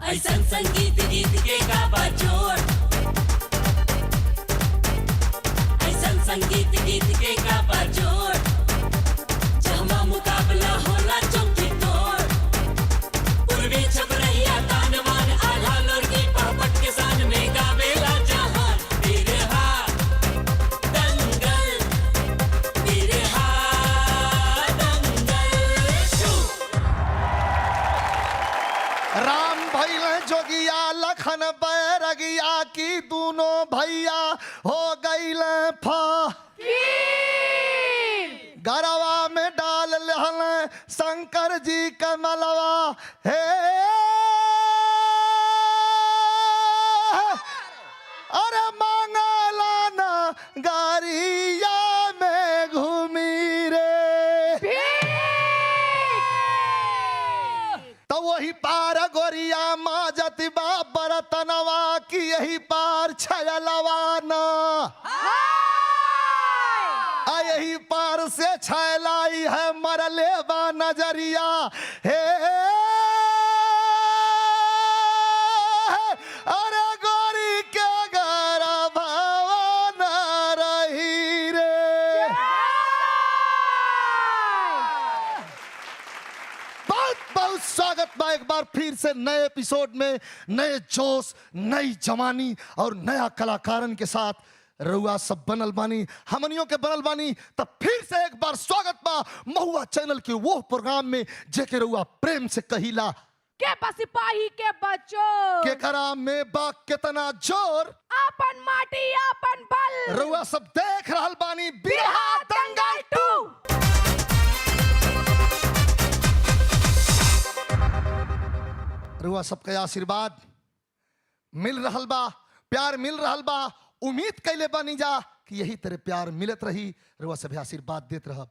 ऐसन संगीत गीत के गाबा जोड़, ऐसन संगीत गीत के गाबा जोड़, जहमा मुकाबला होला चौकी तोड़, पूर्वी छपरहिया तानवान आल्हा लोरगी पापट के सान में गावेला जहान बिरहा दंगल, बिरहा दंगल शू। राम भैल जोगिया लखन बैरगिया की दोनों भैया हो गईल फा गरवा में डाल लहन शंकर जी कमलवा हे अरे मांगला ना गारिया में घूमी रे तो वही पार गोरिया माँ जतिबा बरतनवा की यही पार छयलवाना यही पार से छैलाई है मरले बा नजरिया हे अरे गोरी के गरा भावन रही रे। बहुत बहुत स्वागत बा एक बार फिर से नए एपिसोड में, नए जोश, नई जवानी और नया कलाकारन के साथ रउआ सब बनल बानी, हमनियों के बनल बानी। तब फिर से एक बार स्वागत बा महुआ चैनल के वो प्रोग्राम में जेके रउआ प्रेम से कहिला के सिपाही के बच्चों के करा में बा कितना जोर, अपन माटी अपन बल। रउआ सब देख रहल बानी बिरहा दंगल 2। रउआ सबके आशीर्वाद मिल रहल बा, प्यार मिल रहल बा, उम्मीद कैले बानी जा कि यही तरह प्यार मिलत रही, रउआ सभी आशीर्वाद देत रहब।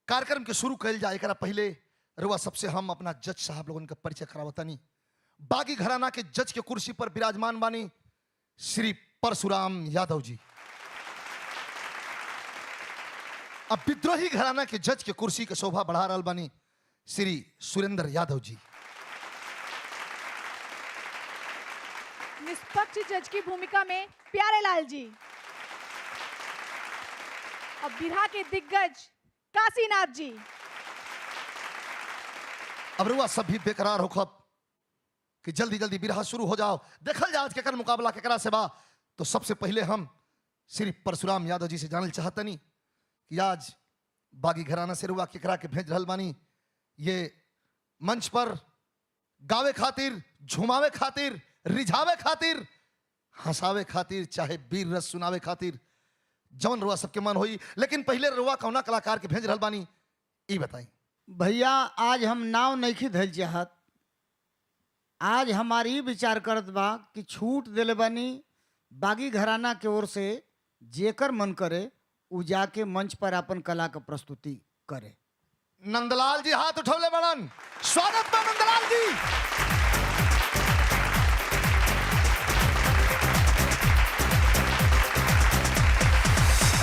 कार्यक्रम के शुरू कैल जाए एकरा पहले रउआ सबसे हम अपना जज साहब लोगन का परिचय करावतानी। बागी घराना के जज के कुर्सी पर विराजमान बानी श्री परशुराम यादव जी। अब विद्रोही घराना के जज के कुर्सी के शोभा बढ़ा रहल बानी श्री सुरेंद्र यादव जी। निष्पक्ष जज की भूमिका में प्यारेलाल जी। अब बिरहा के दिग्गज काशीनाथ जी। अब रुआ सभी बेकरार होखब कि जल्दी जल्दी बिरहा शुरू हो जाओ, देखल जाओ केकर मुकाबला केकरा से बा। तो सबसे पहले हम श्री परशुराम यादव जी से जानल चाहतनी कि आज बागी घराना से रुआ केकरा के भेज रहल बानी ये मंच पर गावे खातिर, झुमावे खातिर, रिझावे खातिर, हंसावे खातिर, चाहे वीर रस सुनावे खातिर, जवन रुआ सबके मन होई। लेकिन पहले रुआ कौना कलाकार के भेज रहल बानी ई बताई। भैया आज हम नाव नहीं धल चाहत, आज हमारी विचार करत बा कि छूट दिले बानी बागी घराना के ओर से, जेकर मन करे उ जाके मंच पर अपन कला का प्रस्तुति करे। नंदलाल जी हाथ उठौले बड़न, स्वागत बा नंदलाल जी।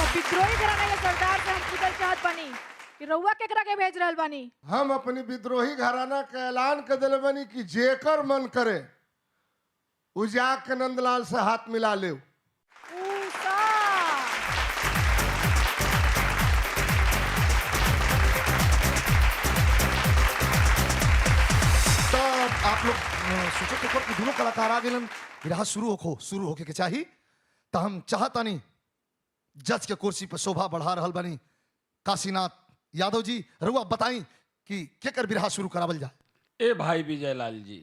विद्रोही घराना के सरदार से हम पूछल चाहत बानी कि रउआ केकरा के भेज रहल बानी। हम अपनी विद्रोही घराना का ऐलान कर दिले बानी कि जेकर मन करे उ जाके नंदलाल से हाथ मिला ले। तो आप लोग सोचो कि दोनों कलाकार आ गए, बिरहा शुरू होके के चाहिए। तो हम चाहतानी जज के कुर्सी पर शोभा बढ़ा रहल बानी काशीनाथ यादव जी, रउआ बताई कि केकर बिरहा शुरू करावल जाए। ए भाई विजयलाल जी,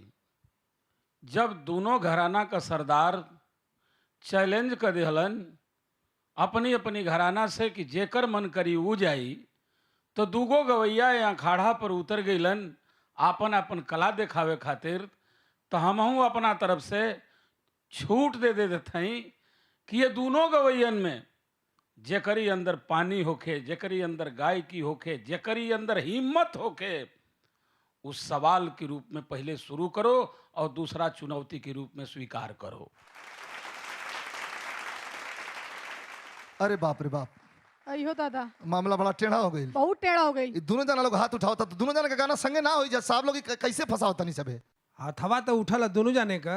जब दोनों घराना का सरदार चैलेंज कर दिहलन अपनी अपनी घराना से कि जेकर मन करी उ जाई, तो दूगो गवैया अखाड़ा पर उतर गईलन आपन अपन कला दिखावे खातिर। तो हमहू अपना तरफ से छूट दे देते हैं कि ये दोनों गवैयन में जेकरी अंदर पानी होखे, जेकरी अंदर गायकी होखे, जेकरी अंदर हिम्मत होखे, उस सवाल के रूप में पहले शुरू करो और दूसरा चुनौती के रूप में स्वीकार करो। अरे बाप रे बाप, अयो दादा, मामला बड़ा टेढ़ा हो गई। बहुत टेढ़ा हो गई। दोनों जना लोग हाथ उठाओ तो दोनों जना का गाना संगे ना हो जा, साहब लोग कैसे फंसाओ तनी सबे। हाथवा तो उठल दोनों जाने का,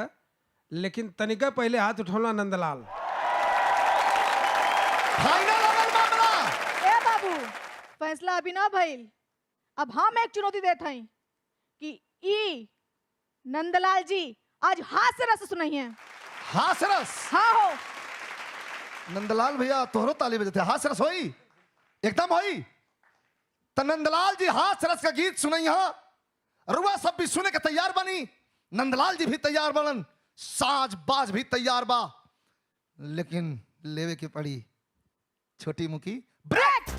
लेकिन तनिका पहले हाथ उठौला नंदलाल। फाइनल अमल मामला। ए बाबू, फैसला अभी ना भइल। अब हम एक चुनौती देत हई कि ई नंदलाल जी आज हास्य रस सुनाइए। हास रस। हाँ हो। नंदलाल भैया तोहरो ताली बजते हास रस होई, एकदम होई। तो नंदलाल जी हास रस का गीत सुनई हा, रुआ सब भी सुने के तैयार बनी। नंदलाल जी भी तैयार बनन, साज बाज भी तैयार बा, लेकिन लेवे के पड़ी छोटी मुखी ब्रेक।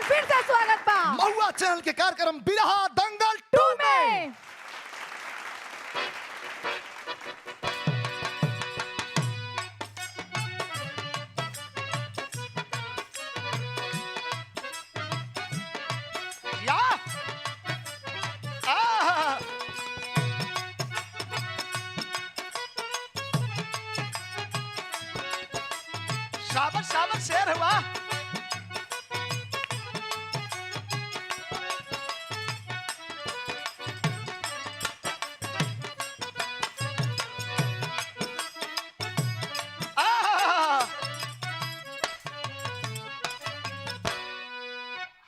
फिर से स्वागत बा महुआ चैनल के कार्यक्रम बिरहा दंगल 2 में। या आहा। शाबाश शाबाश शेर हुआ।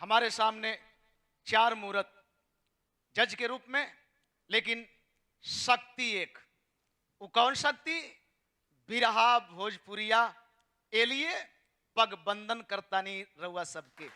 हमारे सामने 4 मूर्त जज के रूप में, लेकिन शक्ति एक। वो कौन शक्ति? बिरहा भोजपुरिया एलिए पग बंधन करता नहीं रहुआ सबके।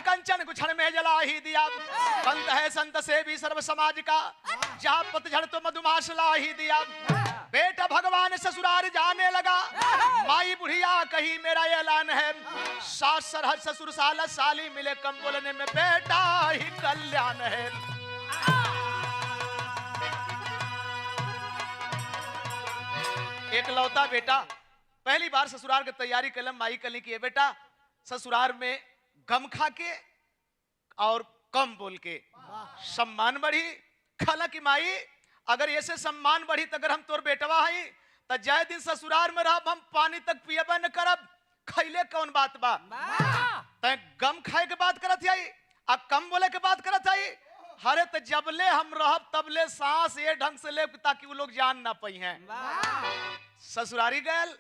कंचन गुछड़ में जला ही दिया, संत है संत से भी सर्व समाज का, जहाँ पतझड़ तो मधुमास ला ही दिया। बेटा भगवान ससुराल जाने लगा, माई बुढ़िया कही मेरा ऐलान है, सास सरहद ससुर साला साली मिले कम बोलने में बेटा ही कल्याण है। एक लौता बेटा पहली बार ससुराल की तैयारी कलम माई कली की है, बेटा ससुराल में गम खा के और कम बोल के सम्मान बढ़ी। खाला की माई अगर ऐसे सम्मान बढ़ी तो अगर हम तोर बेटवा हई तो जय दिन ससुराल में रहब, हम पानी तक पियबा न करब। खैले कौन बात बा? तै गम खाए के बात करत हई आ कम बोले के बात करत हई। हरे तो जबले हम रहब तबले सांस ये ढंग से ले ताकि वो लोग जान ना पाई हैं। ससुरारी गयल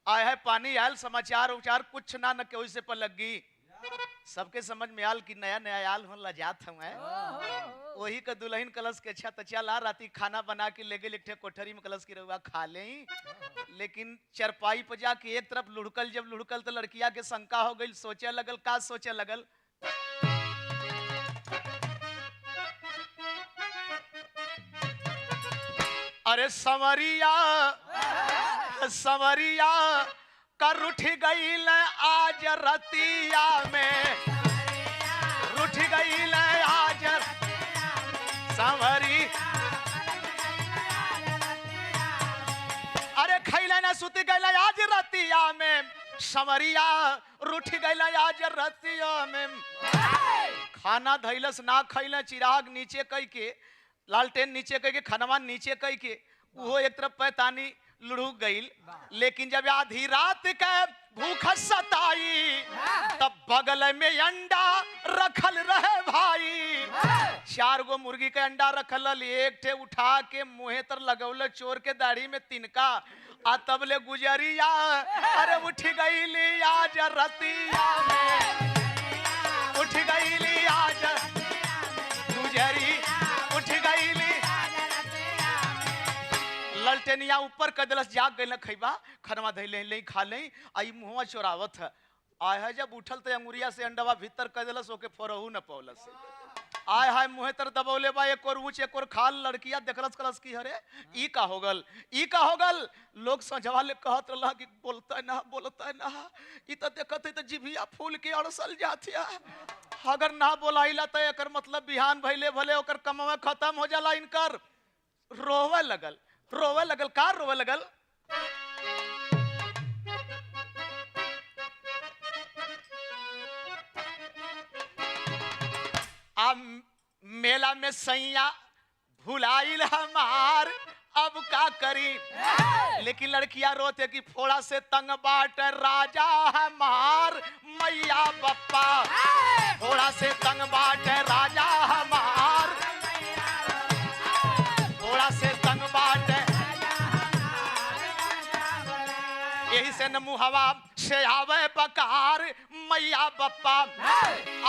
आए है पानी आयल, समाचार उचार कुछ ना न के से पर लगी। सबके समझ में आल कि नया नया आल हो लजात हूँ। वही का दुल्हन कलश के अच्छा तचा ला राती खाना बना के ले गए एक कोठरी में कलश की रहुआ खा ले, लेकिन चरपाई पर जाके एक तरफ लुढ़कल, जब लुढ़कल तो लड़किया के शंका हो गई, सोचे लगल का सोचे लगल। अरे संवरिया संवरिया कर उठ गई आज रतिया में, उठ गई आज संवरी। अरे खैले न सुत गई आज रतिया में, संवरिया उठ गई आज रतिया में। खाना धैलस ना खैले, चिराग नीचे कई के, लालटेन नीचे कई के, खनवा नीचे कई के, वो एक तरफ पैतानी लुढ़क गई। लेकिन जब आधी रात के भूख सताई तब बगल में अंडा रखल रहे भाई। 4 गो मुर्गी के अंडा रखल, एक ठे उठा के मुहे तर लगौल चोर के दाढ़ी में तिनका आ तबले गुजरिया। अरे उठ गई आज रतिया में, उठ गई आज गुजरी, उठ गई ललटेनिया ऊपर कर दिलस, जाग गई न खैबा, खनवा धैले ले खा ले। आई मुहवा चोरावत है, आय है जब उठल तो अंगुरिया से अंडवा भीतर कर दिलस ओके फोरहू न पौलस आय हाय मुहे तर दबौले बा एक और ऊंच एक और खाल लड़किया देखलस कलस की हरे ई का होगल लोग सजवा ले कहत रहला कि बोलता ना ई त देखत है त जिभिया फूल के अड़सल जाथिया अगर ना बोलाइला त एकर मतलब बिहान भइले भले ओकर कमवा खत्म हो जाला इनकर रोवे लगल का रोवे लगल मेला में सैया भुलाइल हमार अब का करी लेकिन लड़कियां रोते कि फोड़ा से तंग बाट राजा हमार मैया बप्पा फोड़ा से तंग बाट राजा हमार फोड़ा से तंग बाट यही से न मुहवा से आवे बकार मैया बप्पा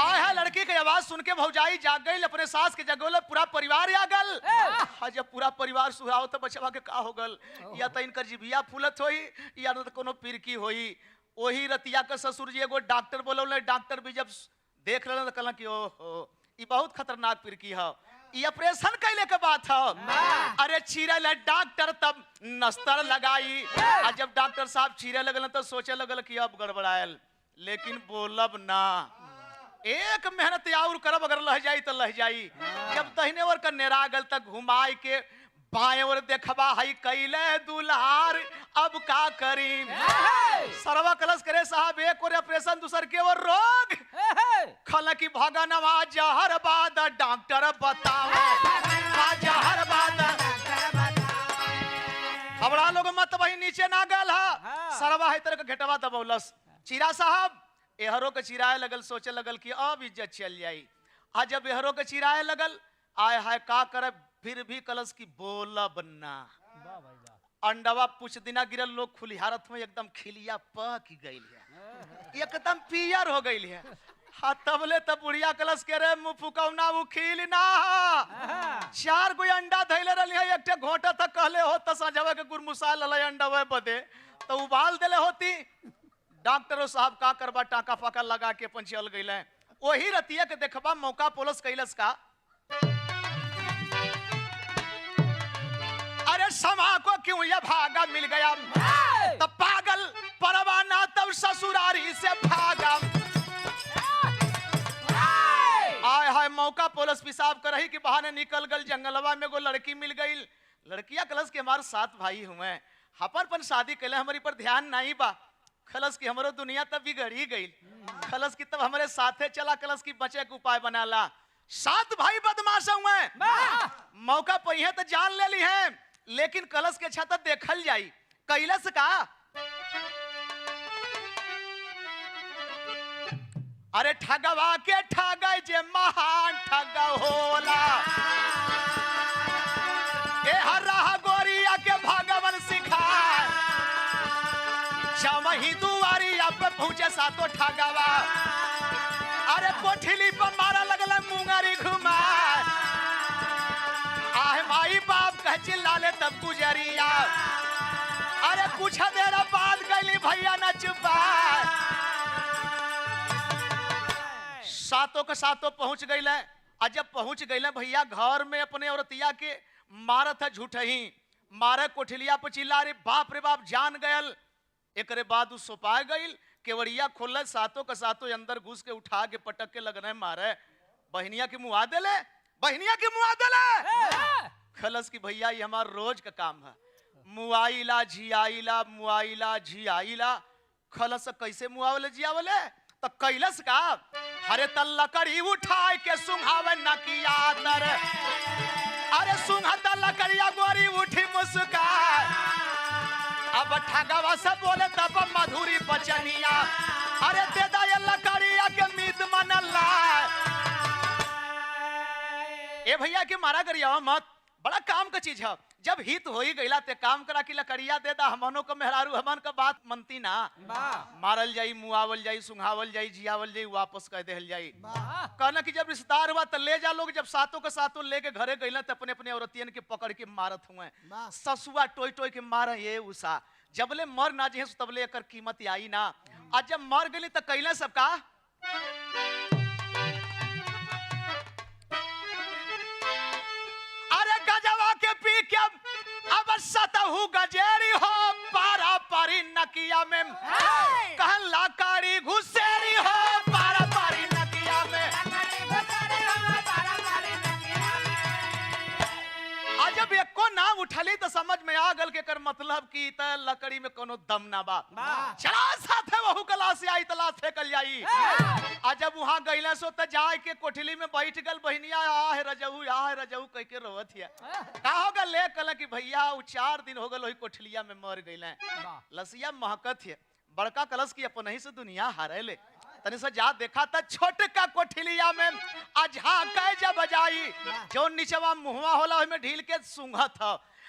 आए है लड़की की आवाज सुन के भौजाई जाग गई अपने सास के जगोले पूरा परिवार आ गल जब पूरा परिवार सुहाव तो बचवा के का हो गल या तो इनकर जिभिया फूलत होई या तो कोनो पिरकी होई वही रतिया के ससुर जी एगो डॉक्टर बोलौले डॉक्टर भी जब देख लेना तो कहला कि ओहो ई बहुत खतरनाक पिरकी है ये ऑपरेशन कैले के बात है अरे चीरे ले डॉक्टर तब नस्तर लगाई और जब डॉक्टर साहब चीरे लगल तो सोचे लगल कि अब गड़बड़ायल लेकिन बोलब ना एक मेहनत और करब अगर लह जाई तो लह जाई जब दहिने ओर का नेरा गल तक घुमाई के बाएं ओर देखबा हई कैले दुलार अब का करी सरवा कलश करे साहब एक और ऑपरेशन दूसर के और रोग खल की भगनवा जहर बाद डॉक्टर बताओ जहर बाद खबरा लोग मत वही नीचे ना गल है सरवा है तरह के घेटवा दबौलस चीरा साहब एहरो के चिराए लगल सोचे लगल कि अब इज्जत चल जाई आज जब एहरो के चिराए लगल आय हाय का करे फिर भी कलश की बोलब ना अंडवा कुछ दिना गिरल लोग खुलिहारत में एकदम खिलिया पक गई है एकदम पियर हो गई है हाँ तबले तब बुढ़िया कलश के रे मुँह फुकौना वो खिल ना 4 गो अंडा धैले रही है एक घोटा तक कहले हो तो सजवा के गुरमुसा लले अंडा वे बदे तो उबाल देले होती डॉक्टर साहब का करबा टाका फाका लगा के अपन चल गई वही रतिया के देखबा मौका पुलिस कैलस का अरे समा को क्यों ये भागा मिल गया तब पागल परवाना तब ससुरारी से भागा आय हाय मौका पुलिस पेशाब कर रही कि बहाने निकल गल जंगलवा में गो लड़की मिल गई लड़किया कलश के हमारे 7 भाई हुए अपन शादी कैले हमारी पर ध्यान नहीं बा खलस की हमारो दुनिया तब बिगड़ी गई खलस की तब हमारे साथे चला कलश की बचे के उपाय बना ला 7 भाई बदमाश हुए मौका पहिए तो जान ले ली है लेकिन कलश के छत देखल जाई कैलस का अरे ठगवा के ठगै जे महान ठग होला ए हरा गोरिया के भगवान सिखाए जमही दुआरी अब पहुंचे सातो ठगवा अरे कोठिली पर मारा लगल मुंगरी घुमा आह माई बाप कह चिल्लाले तब गुजरिया अरे कुछ देर बाद गईली भैया न चुपा सातों के सातों पहुंच गई और जब पहुंच गई भैया घर में अपने औरतिया के मारत है झूठ ही मारे कोठिलिया पर चिल्ला रे बाप जान गयल एक बाद सोपा गई केवड़िया खोल सातों के सातों अंदर घुस के उठा के पटक के लगने मारे बहनिया के मुआ देले खलस की भैया ये हमारा रोज का काम है मुआइला झियाइला खलस कैसे मुआवले जियावले तो कैलस का हरे तल लकड़ी उठाए के सुंघावे नकिया तर अरे सुंघता लकड़िया गोरी उठी मुस्कान अब ठगवा से बोले तब मधुरी बचनिया अरे दे दा ये लकड़िया के मीत मनला ए भैया के मारा करिया मत बड़ा काम का चीज है जब हित हो ही गईला ते काम करा कि लकड़िया दे दा हमनो को मेहरारू हमन का बात मनती ना मारल जाई मुआवल जाई सुंघावल जाई जियावल जाई वापस कह देहल जाई कहना कि जब रिश्तेदार हुआ तो ले जा लोग जब सातों के सातों लेके घरे गईला तो अपने अपने औरतियन के पकड़ के मारत हुए ससुआ टोई टोई के मारे ये उषा जबले मर ना जे तबले एकर कीमत आई ना। आज जब मर गई तो कैले सबका अरे गजवा के पी के अब सतहु गजेरी हो पारा पारी नकिया में कहन लाकारी घुसेरी हो पारा पारी नकिया में। आज जब एको नाम उठली तो समझ में आ गल के कर मतलब की त लकड़ी में कोनो दम ना बा। चला साथे वहु कला से आई तला फेकल जाई। आ जब वहां गइला सो त जाए के कोठली में बैठ गल बहनिया आ रजऊ कह के रोवत हिया। का हो गल ले कल कि भैया उ 4 दिन हो गल ओही कोठलिया में मर गइले। लसिया महकत है बड़का कलश की अपन ही से दुनिया हारे ले। तने से जा देखा था छोटे का कोठलिया में अझा कह जब जाई जो नीचवा मुहवा होला ओहि में ढील के सूंघत ह।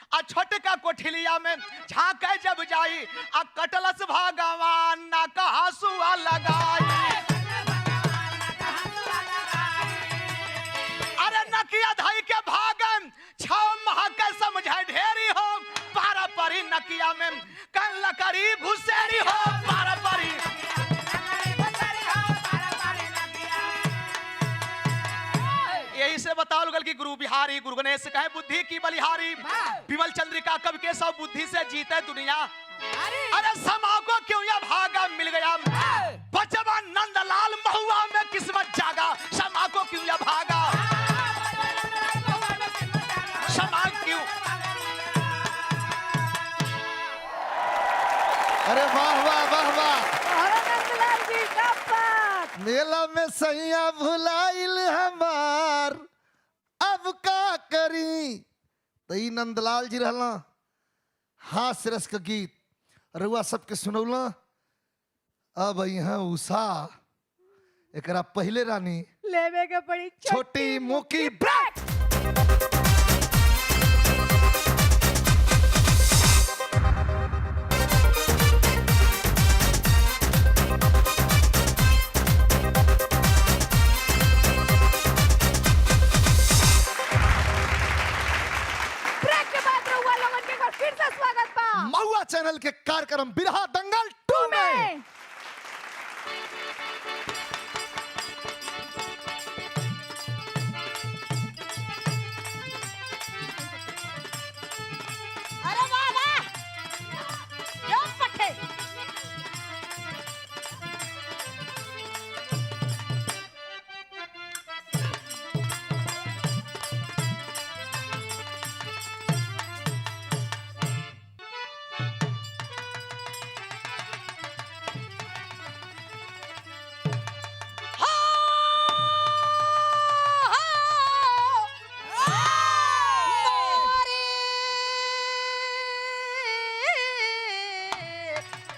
आ छोटे का कोठलिया में झांके जब जाई आ कटलस भगवान ना का हसुआ लगाई। अरे नकिया धाई के भागन 6 माह के समझे ढेरी हो पारा परी नकिया में कन लकड़ी घुसेरी हो पारा परी। यही से बताओ गल की गुरु बिहारी गुरु गणेश कहे बुद्धि की बलिहारी। विमल चंद्रिका कवि के सब बुद्धि से जीते दुनिया। अरे समा को क्यों या भागा मिल गया बचवा नंदलाल महुआ में किस्मत जागा। समा को क्यों या भागा समा क्यों। अरे वाह वाह वाह वाह। अरे नंदलाल जी का बात। मेला में सैया भुलाइल हमार अब का करी। तो ई नंदलाल जी रहला हास्य रस का गीत रुआ सबके सुनौला। अब यहाँ उषा एकरा पहले रानी लेवे के पड़ी छोटी मुकी ब्रेक। फिर से स्वागत बा महुआ चैनल के कार्यक्रम बिरहा दंगल 2 में। अरे वाह वाह यो पट्टे।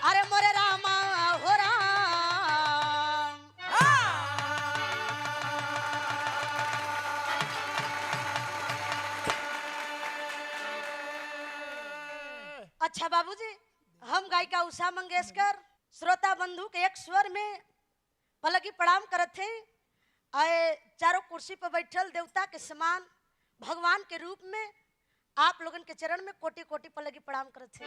अरे मोरे रामा हो राम। अच्छा बाबूजी हम गायिका उषा मंगेशकर श्रोता बंधु के एक स्वर में पलकी प्रणाम करत थे। आए चारों कुर्सी पर बैठल देवता के समान भगवान के रूप में आप लोगन के चरण में कोटि कोटि पलकी प्रणाम करत थे।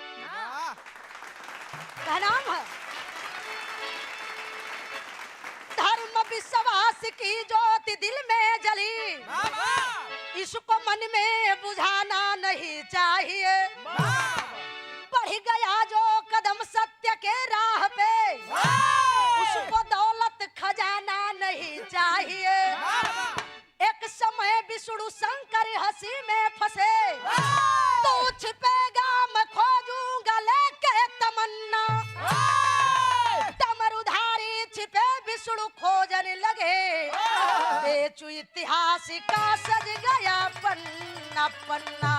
का नाम है धर्म विश्वास की ज्योति दिल में जली इसको मन में बुझाना नहीं चाहिए। बढ़ गया जो कदम सत्य के राह पे उसको दौलत खजाना नहीं चाहिए। एक समय विष्णु शंकर हंसी में फंसे तो छिपेगा मैं खोजूंगा लेके तमन्ना। डमरूधारी छिपे विष्णु खोजने लगे बेचू इतिहास का सज गया पन्ना पन्ना।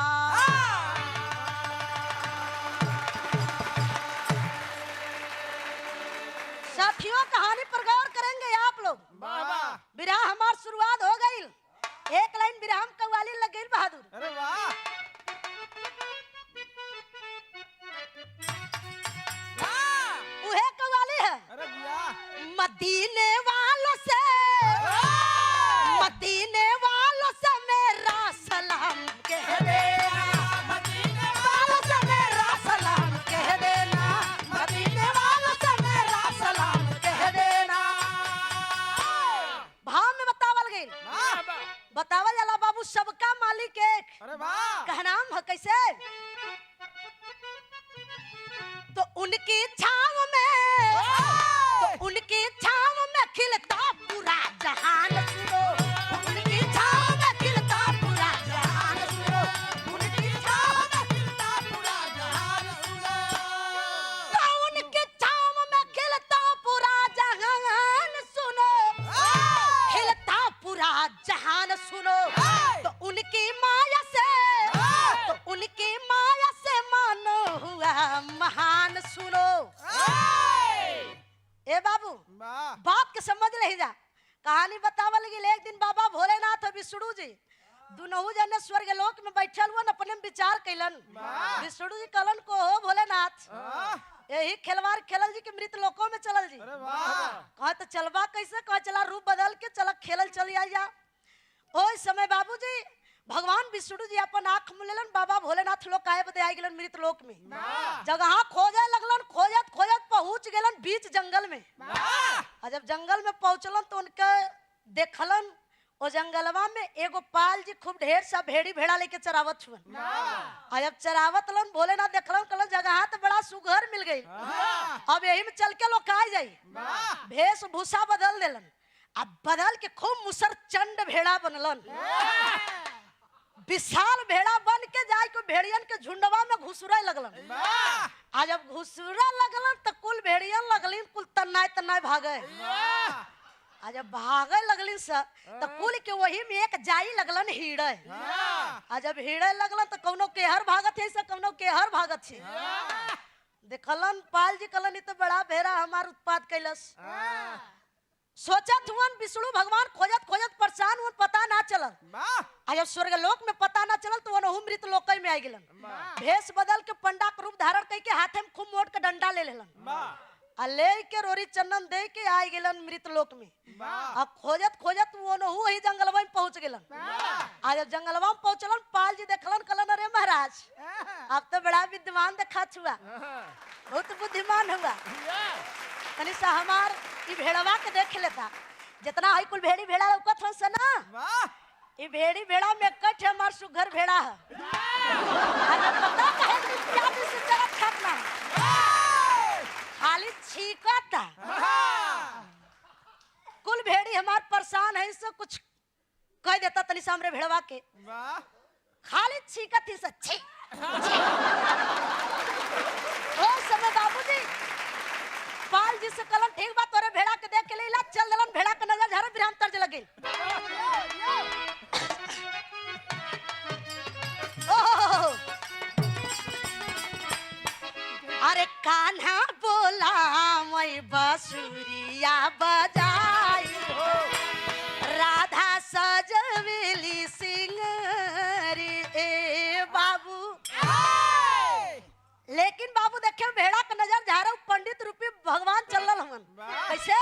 साथियों कहानी पर गौर करेंगे आप लोग। विराह हमार शुरुआत हो गई। एक लाइन विराह हम कव्वाली लग गई बहादुर। अरे वाह उहे कव्वाली है। अरे वाह मदीने वालों से मेरा सलाम कह देना। मदीने वालों से मेरा सलाम कह देना। अरे वाह कहनाम है कैसे? तो उनकी छाव में, तो उनकी छाव में खिलता पूरा जहान सुनो, उनकी छाव में खिलता पूरा जहान सुनो, उनकी छाव में खिलता पूरा जहान सुनो, तो उनकी छाव में खिलता पूरा जहान सुनो, खिलता पूरा जहान सुनो, तो उनकी माया से, तो उनकी माया से मानो हुआ महान सुनो। ए बाबू बात के समझ नहीं जा, कहानी बतावा लगी। एक दिन बाबा भोलेनाथ और विष्णु जी दुनहु जने स्वर्ग लोक में बैठल हुआ अपने में विचार कैलन। विष्णु जी कहलन को हो भोलेनाथ यही खिलवाड़ खेलल जी के मृत लोकों में चलल जी। कहा तो चलवा कैसे? कहा चला रूप बदल के चला खेलल चली आई जा। ओइ समय बाबूजी भगवान विष्णु जी अपन आंख मुलेलन, बाबा भोलेनाथ लोग काहे बदे आई गेलन मृत लोक में। जगह खोजे लगलन, खोजत खोजत पहुंच गेलन बीच जंगल में। और जब जंगल में पहुंचलन तो उनके देखलन ओ जंगलवा में एगो पाल जी खूब ढेर सा भेड़ी भेड़ा लेके चरावत हुआ। और जब चरावत लन भोलेनाथ देखलन कहलन जगह तो बड़ा सुघर मिल गई, अब यही में चल के लोग खाए जाई। भेष भूसा बदल देलन, अब बदल के खूब मुसर चंड भेड़ा बनलन। विशाल भेड़ा बन के जाए को भेड़ियन के झुंडवा में घुसुरे लगलन। आज जब घुसुरे लगलन तो कुल भेड़ियन लगलिन कुल तन्नाए तन्नाए भागे। आज जब भागे लगलिन तो कुल के वही में एक जाई लगलन हीड़े। आज जब हीड़े लगलन तो कौनो केहर भागत है, कौनो केहर भागत है। देखलन पाल जी कहलन तो बड़ा भेड़ा हमार उत्पाद कैलस। सोचत हुन विष्णु भगवान खोजत खोजत परेशान हुन, पता ना चलल। जब स्वर्ग लोक में पता ना चलल तो वनहु मृत लोक में आई गेलन। भेष बदल के पंडा के रूप धारण करके हाथे में खूब मोट के डंडा ले लेलन। आ ले के रोरी चंदन दे के आई गेलन मृत लोक में। अब खोजत खोजत वनहु ही जंगलवा में पहुंच गेलन। आज जब जंगलवा में पहुंचलन पाल जी देखलन कहलन अरे महाराज अब तो बड़ा विद्वान देखा छुआ, बहुत बुद्धिमान हुआ। तनी सा हमार ई भेड़वा के देख लेता, जितना है कुल भेड़ी भेड़ा लौकत हो सना, ई भेड़ी भेड़ा में कट हमार सुघर भेड़ा है। आज पता कहे कि क्या से चलत खतना खाली छीकता। कुल भेड़ी हमार परेशान है, इससे कुछ कह देता तनी सा हमरे भेड़वा के खाली छीकत ही सच्ची। ओ समय बाबूजी पाल जी से कलन ठीक बात तोरे भेड़ा के देख के ले ला चल दलन। भेड़ा के नजर झरत बिराम तर्ज लगे। अरे कान्हा बोला मैं बांसुरिया बजाई हो, राधा सजवेली सिंगारी ए बाबू। लेकिन बाबू देखे भेड़ा के नजर झारा पंडित रूपी भगवान चलल हमन कैसे?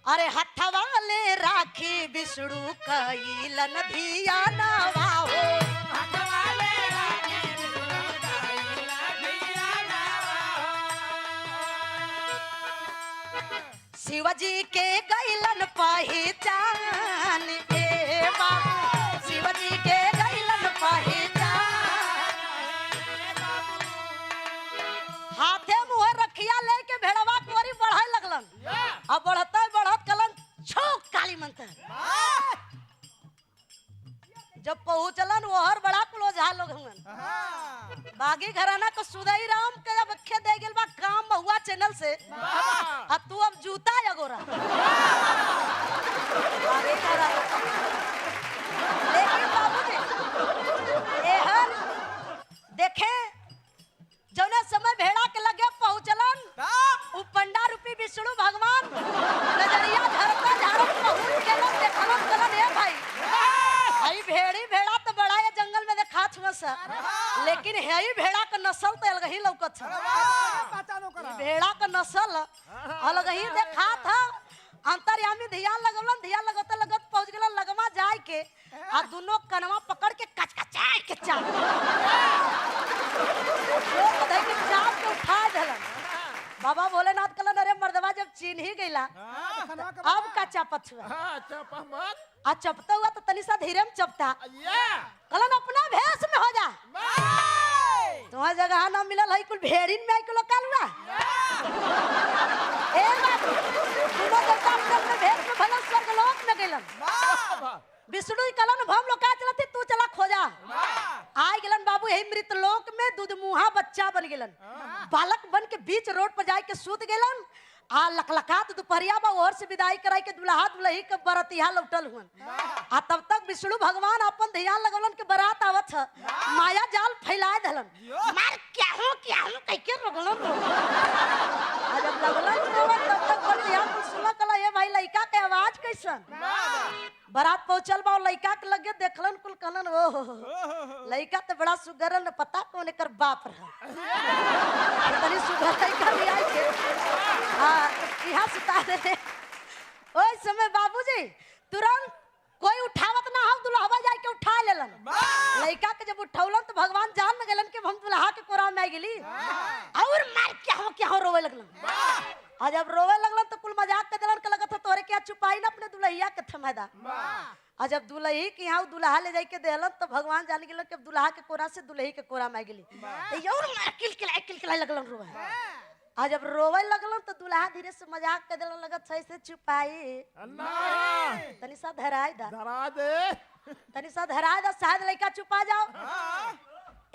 अरे हथवा ले राखी विष्णु कैलन धिया नवा हो, शिवजी के गैलन पहचान ए बाबू, शिवजी के गैलन पहचान। हाथे मुँह रखिया लेके भेड़वा कोरी बढ़ाए लगलन। अब बढ़ते बढ़त कलन छो काली मंत्र। जब पहुंचलन वहर बड़ा क्लोजा लोग हुन। बागी घराना को सुदई राम के जब अखे दे गेल बा काम बहुआ चैनल से, अब तू अब जूता जगोरा बागी घराना। लेकिन बाबूजी एहर देखे जौना समय भेड़ा के लगे पहुंचलन उ पंडा रूपी विष्णु भगवान नजरिया झरता झारत पहुंच गेलन। देखलन कलन हे भाई हई भेड़ी भेड़ा तो बड़ा है जंगल में देखा छुआ सा, लेकिन हई भेड़ा का नस्ल तो अलग ही लौकत छ। भेड़ा का नस्ल अलग ही देखा था। अंतर्यामी ध्यान लगलन, ध्यान लगते लगत पहुंच गेलन लगमा जाए के आ दोनों कनवा पकड़ के कचकचाए के चाप चाप के उठा देलन। बाबा भोलेनाथ कहलन अरे मर्दवा जब चीन ही गईला अब का चपत हुआ आ चपता हुआ तो तनी सा धीरे में चपता कलन अपना भेष में हो जा तुम्हारा जगह ना मिलल है कुल भेड़िन में कुल कालुआ ए बाबू तुम देवता अपने भेष में भला स्वर्ग लोक में गेलन विष्णु कलन भम लोग का चलते तू चला खोजा आय गेलन बाबू यही मृत लोक में दूध मुहा बच्चा बन गेलन बालक बन के बीच रोड पर जाके सूत गेलन आ लकलकात दोपहरिया बा और से विदाई कराई के दुल्हा दुल्ही के बरतिया लौटल हुन आ तब तक विष्णु भगवान अपन ध्यान लगौलन के बारात आवत ह माया जाल फैला दलन मार क्या हो कह के लगलन आ जब लगलन तब तक बोल दिया सुना कला ये भाई लइका के आवाज कैसन बारात पहुंचल बा लइका के लगे देखलन कुल कहलन ओ लइका तो बड़ा सुगरन न पता कौन एकर बाप रहा तनी सुगर लइका भी आई के हां यहां सुता दे ओए समय बाबूजी तुरंत कोई उठावत ना हम दुल्हवा जाके के उठा लेलन लइका के जब उठौलन तो भगवान जान न गेलन कि हम दुल्हा के कोरा में आ गेली और मार क्या हो रोवे लगलन आ जब रोवे लगलन तो कुल मजाक के दिलन के लगत तोरे क्या छुपाई ना अपने दुल्हैया के थमैदा आ जब दुल्ही के यहाँ दुल्हा ले जाके देलन तो भगवान जान गेलन कि दुल्हा के कोरा से दुल्ही के कोरा में गेली और किलकिलाई लगलन रोवे आ जब रोवे लगलन तो दुल्हा धीरे से मजाक के दिलन लगत से छुपाई तनी सा धरा दे तनी सा धरा दे शायद लइका छुपा जाओ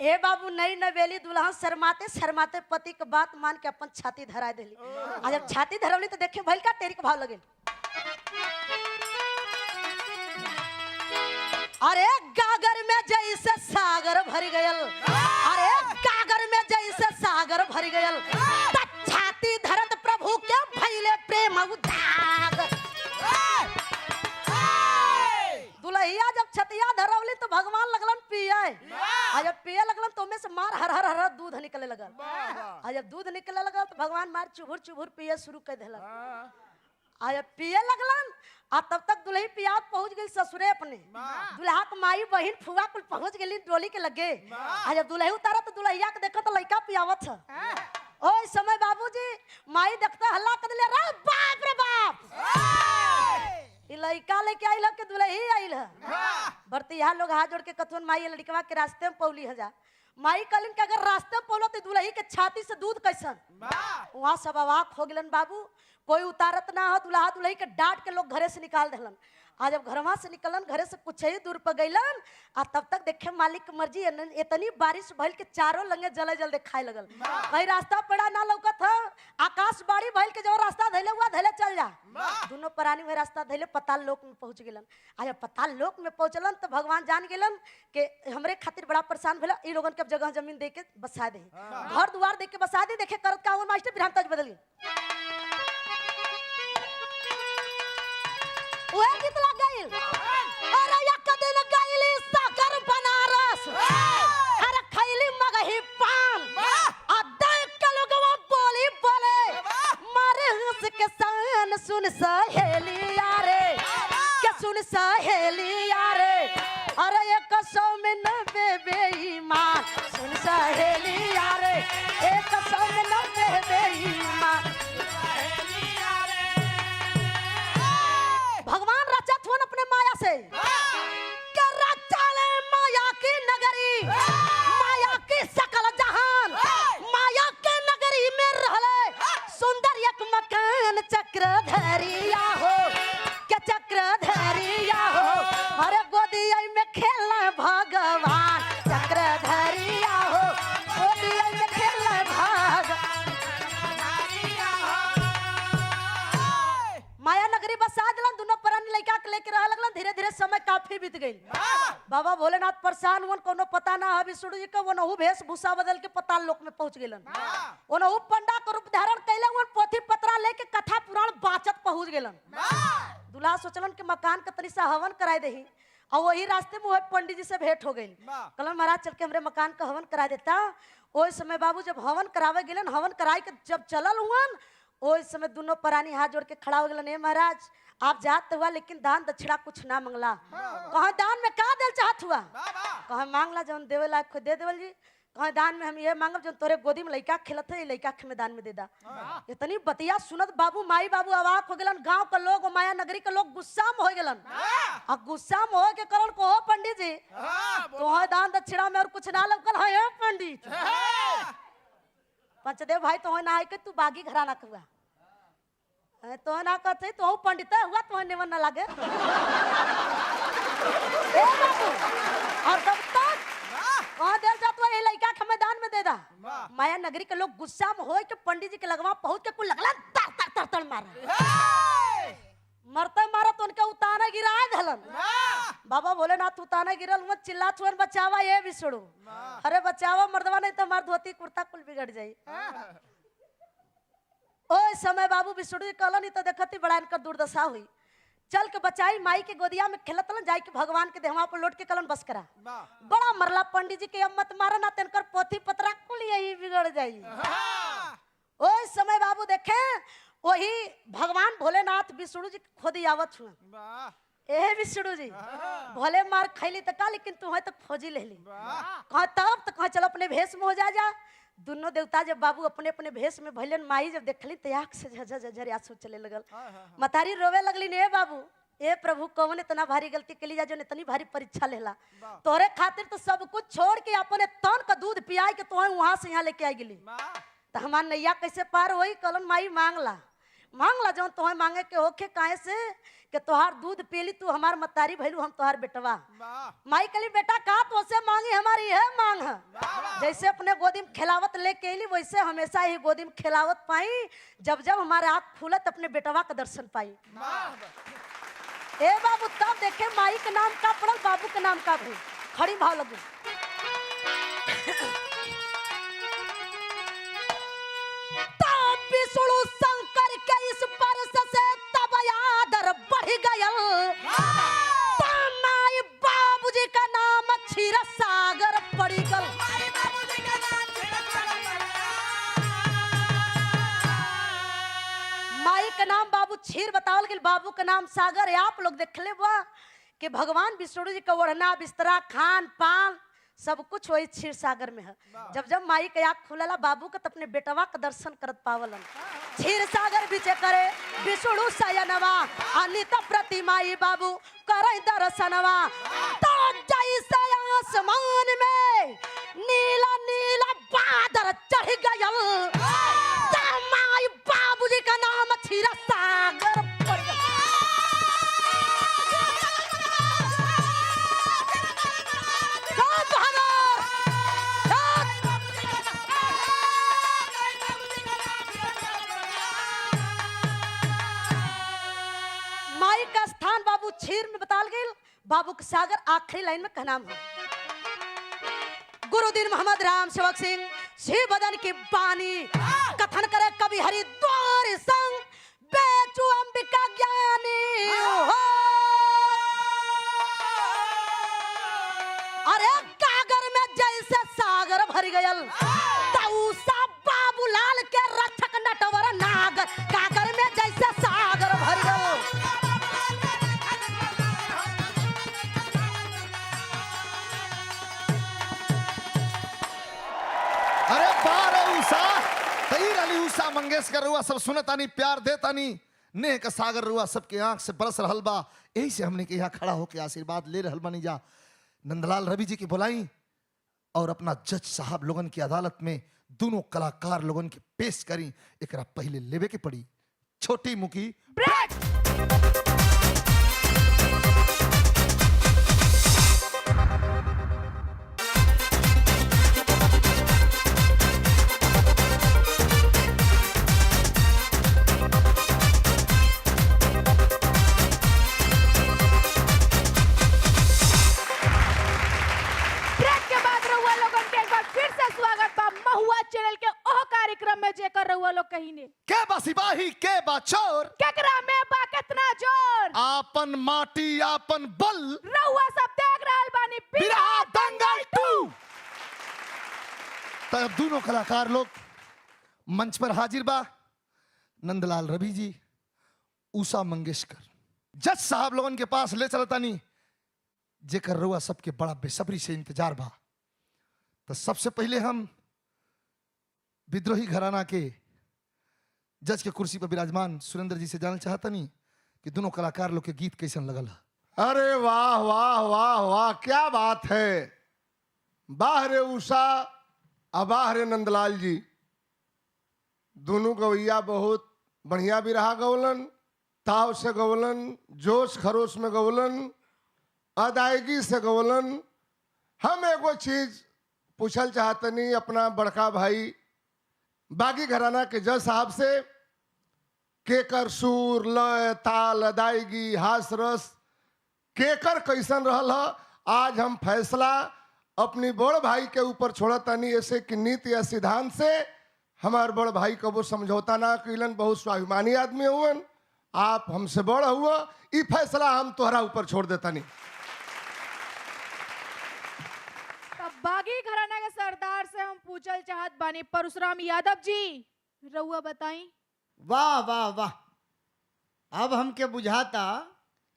ए बाबू नई नवेली दुल्हन शर्माते शर्माते पति के बात मान के अपन छाती धरा देली आ जब छाती धरवली तो देखे भइल का तेरी के भाव लगे अरे गागर में जैसे सागर भर गयल अरे गागर में जैसे सागर भर गयल छाती धरत प्रभु के भइले प्रेम उदाग दुल्हिया जब छतिया धरवली तो भगवान लगलन पिए आ जब पिए लगलन तो में से मार हर हर हर दूध निकले लगल आ जब दूध निकले लगल तो भगवान मार चुभुर चुभुर पिए शुरू कर देलन आ जब पिए लगलन आ तब तक दुल्ही पियात पहुंच गई ससुरे अपने दुल्हा के माई बहिन फुआ कुल पहुंच गेली डोली के लगे आ जब दुल्ही उतारा तो दुल्हिया के देखा तो लइका पियावत है ओए समय बाबूजी माई देखता हल्ला कर दिले रे बाप ई लइका लेके आइल के दुल्ही आइल है बरतिया लोग हाथ जोड़ के कथुन माई लड़कवा के रास्ते में पौली हजा माई कहलिन कि अगर रास्ते में पौलो तो दुल्ही के छाती से दूध कैसन वहां सब अवाक हो गेलन बाबू कोई उतारत ना हो दुल्हा दुल्ही के डांट के लोग घरे से निकाल देलन आ जब घरवा से निकलन घरे से कुछ ही दूर पर गइलन आ तब तक देखे मालिक के मर्जी इतनी बारिश भइल के चारों लंगे जले जल देखाए लगल कहीं रास्ता पड़ा ना लौकत ह आकाश बाड़ी भइल के जो रास्ता धैले हुआ धैले चल जा दोनों प्राणी में रास्ता धैले पताल लोक में पहुंच गेलन आ जब पताल लोक में पहुंचलन तो भगवान जान गेलन कि हमरे खातिर बड़ा परेशान भेला ई लोगन के जगह जमीन दे के बसा दे घर दुआर दे के बसा दे देखे करत का और मास्टर बिरहान तज बदल ओए गीत लग गइल अरे एक दिन गइली साकर बनारस अरे खैली मगही पान आ देख के लोगवा बोली बोले मारे हंस के सान सुन सहेलिया रे के सुन सहेलिया रे अरे 100 में 90 बेईमान सुन सहेलिया रे 100 में 90 बेईमान भगवान रचत हुन अपने माया से के रचले माया की नगरी माया की सकल जहान माया के नगरी में रहले सुंदर एक मकान चक्रधरिया हो के चक्रधरिया हो अरे गोदिया में खेलना भगवान चक्रधरिया हो गोदिया में खेलना माया नगरी बसा दिलन दोनों प्राणी लइका के लेके रह लगलन धीरे धीरे समय काफी बीत गइल बाबा भोलेनाथ परेशान हुन कोनो पता ना है विष्णु जी के वनहु भेष भूषा बदल के पताल लोक में पहुंच गेलन वनहु पंडा के रूप धारण कैले हुन पोथी पत्रा लेके कथा पुराण बाचत पहुंच गेलन दुल्हा सोचलन कि मकान के तनी सा हवन कराए देही और वही रास्ते में पंडित जी से भेंट हो गई कहलन महाराज चल के हमरे मकान का हवन करा देता ओइ समय बाबू जब हवन करावे गेलन हवन कराई के जब चलल हुन ओइ समय दोनों प्राणी हाथ जोड़ के खड़ा हो गेलन हे महाराज आप जात हुआ लेकिन दान दक्षिणा कुछ ना मंगला कहा दान में का दिल चाहत हुआ कहा मांगला जौन देवे लायक दे देवल जी कहे दान में हम ये मांगब जो तोरे गोदी में लइका खेलत है लइका के में दान में दे दा। इतनी बतिया सुनत बाबू माई बाबू अवाक हो गेलन, गांव के लोग माया नगरी के लोग गुस्सा में हो गेलन। आ गुस्सा में हो के करन को हो पंडित जी तो है दान दक्षिणा में और कुछ ना लगल है पंडित। पंचदेव भाई तो ना है कि तू बागी घराना कहुआ तो ना कहते तो पंडित हुआ तो नेवन ना लागे। ए बाबू और तब तक कहां देल जात ये लइका के मैदान में दे दा। माया नगरी के लोग गुस्सा में होय के पंडित जी के लगवा पहुंच के कुल लगला तर तर तर तर मार मरते मारा तो उनके उताना गिरा धलन। बाबा बोले ना तू ताना गिरल मत चिल्ला छुअन बचावा ये विसड़ू। अरे बचावा मर्दवा नहीं तो मार धोती कुर्ता कुल बिगड़ जाई। ओ समय बाबू विष्णु कहलन नहीं तो देखती बड़ा इनकर दुर्दशा हुई। चल के बचाई माई के गोदिया में खेलत जाई के भगवान के देहवा पर लौट के कलन बस करा। बड़ा मरला पंडित जी के अब मत मारा ना तेनकर पोथी पतरा कुल यही बिगड़ जाई। ओ समय बाबू देखे वही भगवान भोलेनाथ विष्णु जी खोदी आवत हुआ। ए विष्णु जी भोले मार खैली तक लेकिन तुम्हें तो खोजी ले ली। कहा तब तो कहा चलो अपने भेष में हो जा। दोनों देवता जब बाबू अपने अपने भेष में भैलन माई जब देखली तो आँख से झरझर आंसू चले लगल। मतारी रोवे लगली ने बाबू ए प्रभु कौन इतना भारी गलती के लिए जो इतनी भारी परीक्षा लेला तोरे खातिर तो सब कुछ छोड़ के अपने तन का दूध पियाई के तो वहां से यहाँ लेके आई गेली। तो हमार नैया कैसे पार होई कलन माई मांगला जो तुम्हें मांगे के होके काहे से कि तोहार दूध पीली तू हमार मतारी भैलू हम तोहार बेटवा। माई कली बेटा का तो से मांगी हमारी है मांग है। जैसे अपने गोदी में खिलावत लेके अली वैसे हमेशा ही गोदी में खिलावत पाई। जब जब हमारे आँख खुलत अपने बेटवा का दर्शन पाई। ए बाबू तब देखे माई के नाम का पड़ल बाबू के नाम का भी खड़ी भाव लगू। विष्णु शंकर के इस परस से तब आदर बढ़ गया। माई बाबूजी का नाम क्षीर सागर पड़ी गल। माई का नाम बाबू क्षीर बतावल गेल बाबू का नाम सागर है। आप लोग देख ले बा कि भगवान विष्णु जी का ओढ़ना बिस्तरा खान पान सब कुछ वही क्षीर सागर में है। जब जब माई के आँख खुलला बाबू का तो अपने बेटवा का दर्शन करत पावलन। क्षीर सागर बीचे करे विष्णु सयनवा अनित प्रतिमाई बाबू करे दर्शनवा। तो जैसे आसमान में नीला नीला बादल चढ़ गया। माई बाबूजी का नाम क्षीर सागर पड़ गया। क्षीर में बताल गई बाबू के सागर आखिरी लाइन में कहना है। गुरुदीन मोहम्मद राम सेवक सिंह शिव बदन की बानी कथन करे कवि हरिद्वार संग बेचू अंबिका ज्ञानी। अरे कागर में जैसे सागर भर गयल तऊसा बाबूलाल के रक्षक नटवर नागर कागर में जैसे सागर भर गयल। अरे बार उषा तईर अली उषा मंगेशकर रुआ सब सुनतानी प्यार देतानी नेह का सागर रुआ सबके आंख से बरस रहल बा। यही से हमने के यहाँ खड़ा होके आशीर्वाद ले रहल बनी जा। नंदलाल रवि जी की बुलाई और अपना जज साहब लोगन की अदालत में दोनों कलाकार लोगन के पेश करी। एकरा पहले लेवे के पड़ी छोटी मुकी ब्रेक। के बा सिपाही के बा चोर केकरा में बा कितना जोर आपन माटी आपन बल रहुआ सब देख रहल बानी बिरहा दंगल 2। तब दोनों कलाकार लोग मंच पर हाजिर बा। नंदलाल रवि जी उषा मंगेशकर जज साहब लोगन के पास ले चलतानी जेकर रुआ सबके बड़ा बेसब्री से इंतजार बा। तो सबसे पहले हम विद्रोही घराना के जज के कुर्सी पर विराजमान सुरेंद्र जी से जानना चाहता नहीं कि दोनों कलाकार लोग के गीत कैसन लगल है। अरे वाह वाह वाह वाह, क्या बात है। वाह रे उषा और वाह रे नंदलाल जी, दोनों गवैया बहुत बढ़िया भी रहा गौलन, ताव से गौलन, जोश खरोश में गौलन, अदायगी से गौलन। हम एगो चीज पूछल चाहतनी अपना बड़का भाई बागी घराना के जज साहब से, केकर सुर लय ताल अदायगी हास रस केकर कैसन रहल है। आज हम फैसला अपनी बड़ भाई के ऊपर छोड़तानी, ऐसे कि नीति या सिद्धांत से हमार बड़ भाई को वो समझौता ना कैलन, बहुत स्वाभिमानी आदमी हुवन, आप हमसे बड़ हुआ, ई फैसला हम तोहरा ऊपर छोड़ देता नहीं। तब बागी घराना के सरदार से हम पूछल चाहत बानी, परशुराम यादव जी रउआ बताई। वाह वाह वाह, अब हमके बुझाता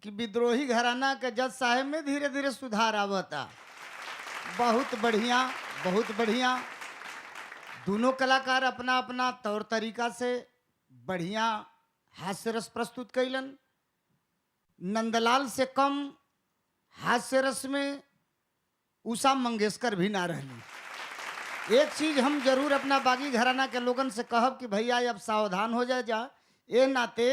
कि विद्रोही घराना के जज साहब में धीरे धीरे सुधार आवता। बहुत बढ़िया बहुत बढ़िया। दोनों कलाकार अपना अपना तौर तरीका से बढ़िया हास्य रस प्रस्तुत कैलन। नंदलाल से कम हास्य रस में उषा मंगेशकर भी ना रहली। एक चीज हम जरूर अपना बागी घराना के लोगन से कहब कि भैया अब सावधान हो जा ए नाते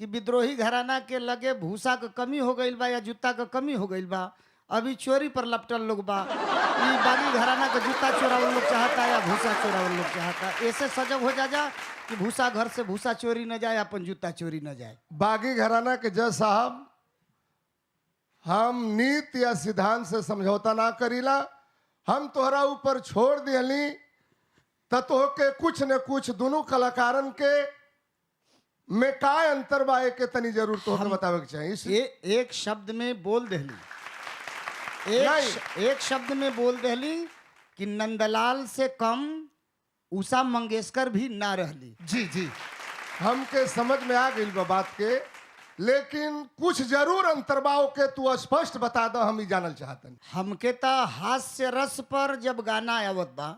कि विद्रोही घराना के लगे भूसा का कमी हो गई बा या जूता का कमी हो गई बा, अभी चोरी पर लपटल लोग बा। ई बागी घराना का जूता चोरावल लोग चाहता या भूसा चोरावल लोग चाहता। ऐसे सजग हो जा कि भूसा घर से भूसा चोरी न जाए, अपन जूता चोरी न जाए। बागी घराना के जज साहब, हम नीति या सिद्धांत से समझौता ना करीला, हम तोहरा ऊपर छोड़ दियली तो के कुछ न कुछ दोनों कलाकारन के में का अंतर बा के तनी जरूर तो बतावे के चाहिए। एक शब्द में बोल दहली, एक शब्द में बोल दहली कि नंदलाल से कम उषा मंगेशकर भी ना रहली। जी जी, हमके समझ में आ गई बा बात के, लेकिन कुछ जरूर अंतर्भाव के तू स्पष्ट बता दो, हम ही जानल चाहतन। हमके तो हास्य रस पर जब गाना आवत बा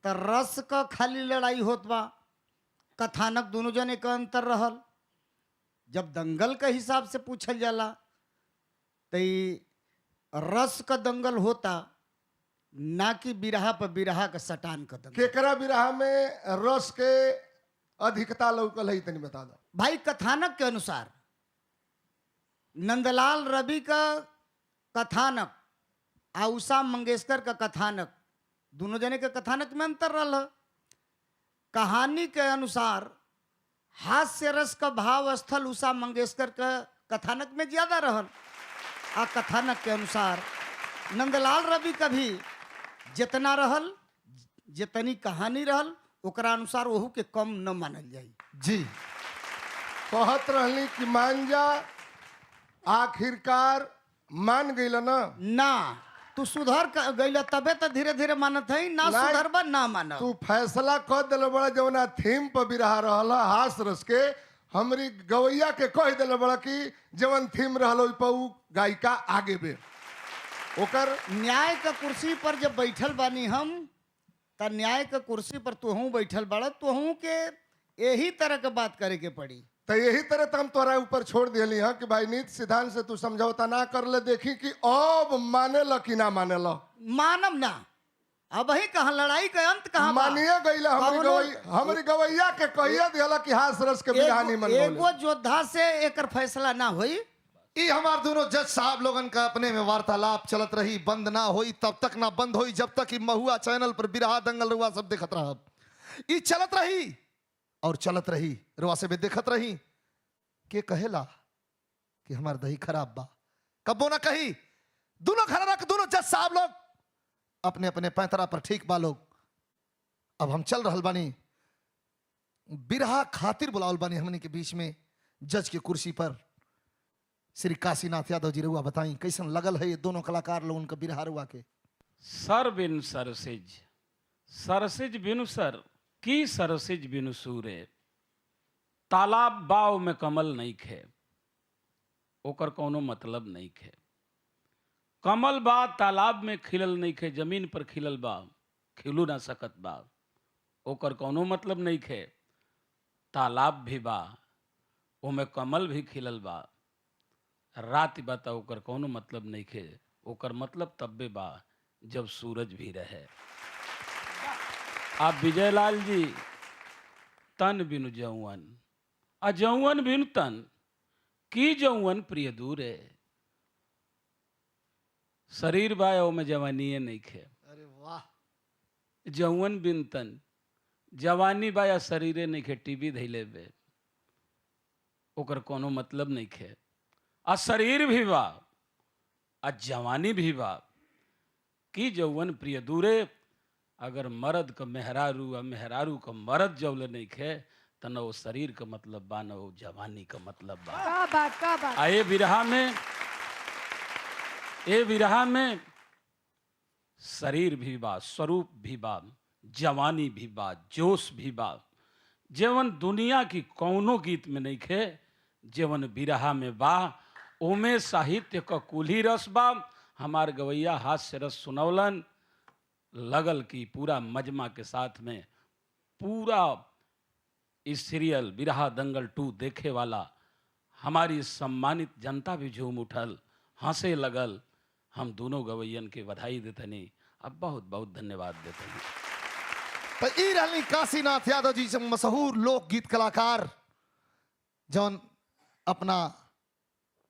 तो रस का खाली लड़ाई होत बा, कथानक दोनों जने का अंतर रहल। जब दंगल के हिसाब से पूछल जाला तो रस का दंगल होता, ना कि बिरहा पर बिरहा का सटान का दंगल। केकरा बिरहा में रस के अधिकता लौकल है तनी बता दो। भाई कथानक के अनुसार नंदलाल रवि का कथानक आ उषा मंगेशकर का कथानक, दोनों जने के कथानक में अंतर रहा। कहानी के अनुसार हास्य रस का भाव स्थल उषा मंगेशकर का कथानक में ज्यादा रहल, आ कथानक के अनुसार नंदलाल रवि का भी जितना रहल, जितनी कहानी रहल, ओकरा अनुसार वहू के कम न मानल जाई। जी, कहत रहली कि मान जा, आखिरकार मान गई ना तू सुधर गई तबे तो धीरे धीरे मानत है, ना सुधरबा ना मानब। तू फैसला कर दिल बड़ा जवना थीम पर बिरहा रहल हास रस के, हमरी गवैया के कह दिल बड़ा कि जवन थीम रहल ओइ पर उ गायिका आगे बे। ओकर न्याय का कुर्सी पर जब बैठल बानी हम, त न्याय का कुर्सी पर तुहू बैठल बड़ा, तुहू के यही तरह के बात करे के पड़ी। तो यही तरह तो हम तोरा ऊपर छोड़ दिली हाँ कि भाई नीति सिद्धांत से तू समझौता ना कर ले, देखी कि अब माने ल कि ना माने ल। मानब ना, अब ही कहाँ लड़ाई का अंत कहाँ बा? मानिए गई हमारी गवैया के कहिए दिला कि हास रस के बिहानी मन एगो योद्धा से एकर फैसला ना होई। ई हमार दोनों जज साहब लोगन का अपने में वार्तालाप चलत रही, बंद ना होई, तब तक ना बंद होई जब तक महुआ चैनल पर बिरहा दंगल रुआ सब देखत रहा। ई चलत रही और चलत रही, रुआ से भी देखत रही के कहेला कि हमार दही खराब बा, कबो ना कही। दोनों घराना के दोनों जज साहब लोग अपने अपने पैंतरा पर ठीक बा लोग। अब हम चल रहल बानी, बिरहा खातिर बुलावल बानी हमने के बीच में जज के कुर्सी पर श्री काशीनाथ यादव जी, रुआ बताई कैसन लगल है ये दोनों कलाकार लोग उनका बिरहा रुआ के। सर बिन सरसिज, सरसिज बिनु सर की सरसिज बिनु सूरे, तालाब बाव में कमल नहीं खे, ओकर कोनो मतलब नहीं खे। कमल बा तालाब में खिलल नहीं खे, जमीन पर खिलल बा, खिलू ना सकत बा, ओकर कोनो मतलब नहीं खे। तालाब भी बा, ओमे कमल भी खिलल बा, रात बा त ओकर कोनो मतलब नहीं खे, ओकर मतलब तब्बे बा जब सूरज भी रहे। आप विजयलाल जी, तन बिनु जौवन आ जौवन बिनु तन, की जौवन प्रिय दूर है। शरीर बा ओमे जवानी नहीं खे, अरे वाह, जौवन बिन तन, जवानी बा या शरीरे नहीं खे, टीबी धैले बे, ओकर कोनो मतलब नहीं खे। आ शरीर भी बा आ जवानी भी बा, की जौवन प्रिय दूरे। अगर मर्द का मेहरारू आ मेहरारू का मर्द जौले नहीं खे, त न वो शरीर का मतलब बा, न वो जवानी का मतलब बा। का बात का बात। आ ये विरहा में शरीर भी बा, स्वरूप भी बा, जवानी भी बा, जोश भी बा, जेवन दुनिया की कौनो गीत में नहीं खे, जेवन विरहा में बा। ओमे साहित्य का कुल्ही रस बा। हमार गवैया हास्य रस सुनौलन, लगल की पूरा मजमा के साथ में पूरा इस सीरियल बिरहा दंगल 2 देखे वाला हमारी सम्मानित जनता भी झूम उठल, हंसे लगल। हम दोनों गवैयन के बधाई देतनी, अब बहुत बहुत धन्यवाद देतनी। तो ई रहनी काशीनाथ यादव जी से मशहूर लोकगीत कलाकार, जौन अपना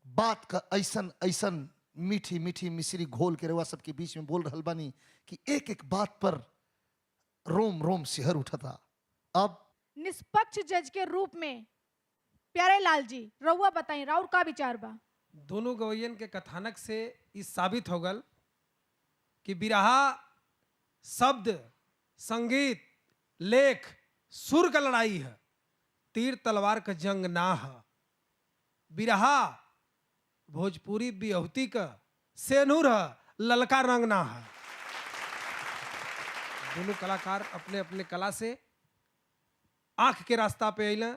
बात का ऐसन ऐसन मीठी मीठी मिश्री घोल के रवा सबके बीच में बोल रहल बानी कि एक एक बात पर रोम रोम सिहर उठा था। अब निष्पक्ष जज के रूप में प्यारे लाल जी, रउआ बताई राउर का विचार बा? दोनों गवैयन के कथानक से इस साबित हो गल कि बिरहा शब्द, संगीत, लेख, सुर का लड़ाई है, तीर तलवार का जंग ना है। बिरहा भोजपुरी बिहुती का सेनूर है, ललका रंग ना है। दोनों कलाकार अपने अपने कला से आंख के रास्ता पे अइला,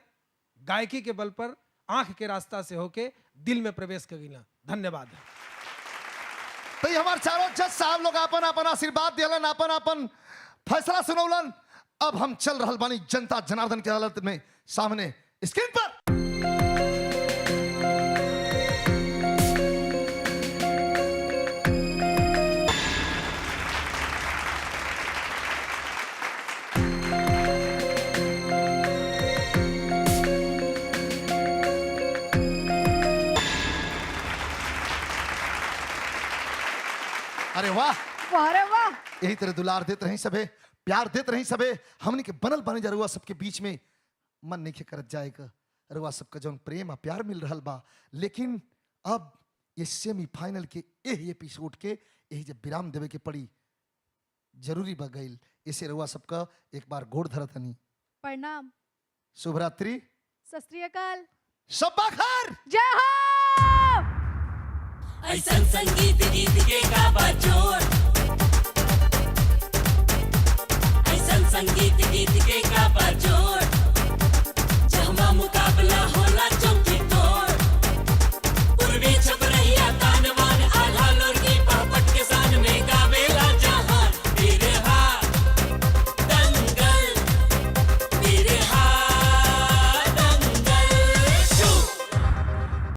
गायकी के बल पर आंख के रास्ता से होके दिल में प्रवेश कर गइला। धन्यवाद। तो ये हमारे चारों जज साहब लोग अपन अपन आशीर्वाद दिलन, अपन अपन फैसला सुनौलन। अब हम चल रहल बानी जनता जनार्दन के अदालत में सामने स्क्रीन पर। अरे वाह, वाह रे वाह। यही तरह दुलार देते रही सबे, प्यार देते रही सबे। हमने के बनल बने जा रुआ सबके बीच में मन नहीं करत जाएगा, रुआ सबका जौन प्रेम आ प्यार मिल रहल बा। लेकिन अब ये सेमीफाइनल के यही एपिसोड के यही जब विराम देवे के पड़ी, जरूरी बा गईल। इसे रुआ सबका एक बार गोड़ धरतनी। प्रणाम, शुभरात्रि, सत श्री अकाल, शब्बा खैर। जय हो। ऐसन संगीत गीत के का बजोर